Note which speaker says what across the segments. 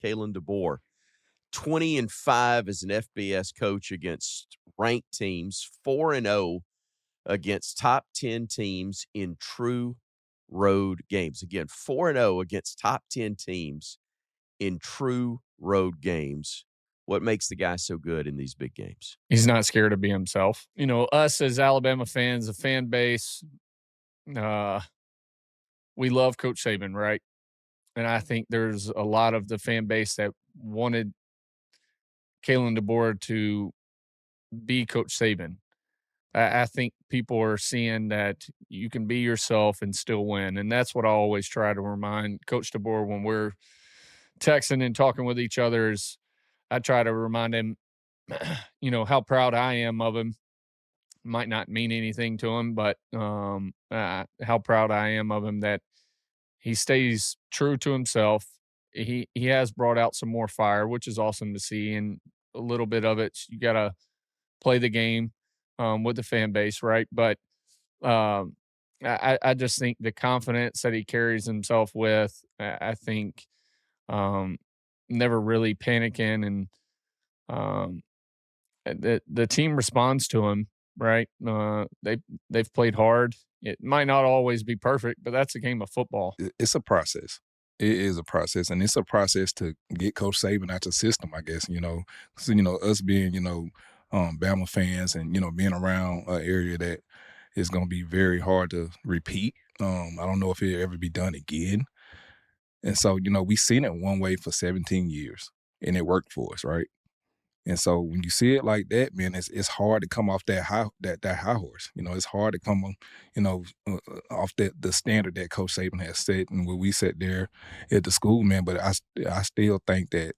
Speaker 1: Kalen DeBoer. 20-5 as an FBS coach against ranked teams, 4-0 against top 10 teams in true road games. Again, 4-0 against top 10 teams in true road games. What makes the guy so good in these big games?
Speaker 2: He's not scared to be himself. You know, us as Alabama fans, the fan base, we love Coach Saban, right? And I think there's a lot of the fan base that wanted Kalen DeBoer to be Coach Saban. I think people are seeing that you can be yourself and still win. And that's what I always try to remind Coach DeBoer when we're texting and talking with each other is I try to remind him, you know, how proud I am of him. Might not mean anything to him, but how proud I am of him that he stays true to himself. He has brought out some more fire, which is awesome to see. And a little bit of it, you got to play the game with the fan base, right? But I just think the confidence that he carries himself with, I think never really panicking, and the team responds to him, right? They've played hard. It might not always be perfect, but that's a game of football.
Speaker 3: It's a process. It is a process, and it's a process to get Coach Saban out the system, I guess, you know. So, you know, us being, you know, Bama fans and, you know, being around an area that is going to be very hard to repeat. I don't know if it'll ever be done again. And so, you know, we've seen it one way for 17 years, and it worked for us, right? And so when you see it like that, man, it's hard to come off that high horse. You know, it's hard to come on, you know, off the standard that Coach Saban has set and what we set there at the school, man. But I still think that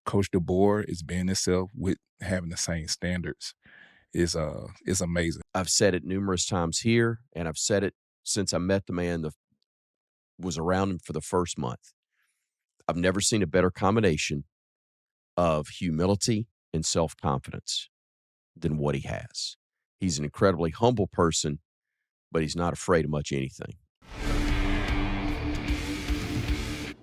Speaker 3: Coach DeBoer is being himself with having the same standards is amazing.
Speaker 1: I've said it numerous times here, and I've said it since I met the man was around him for the first month. I've never seen a better combination of humility and self-confidence than what he has. He's an incredibly humble person, but he's not afraid of much anything.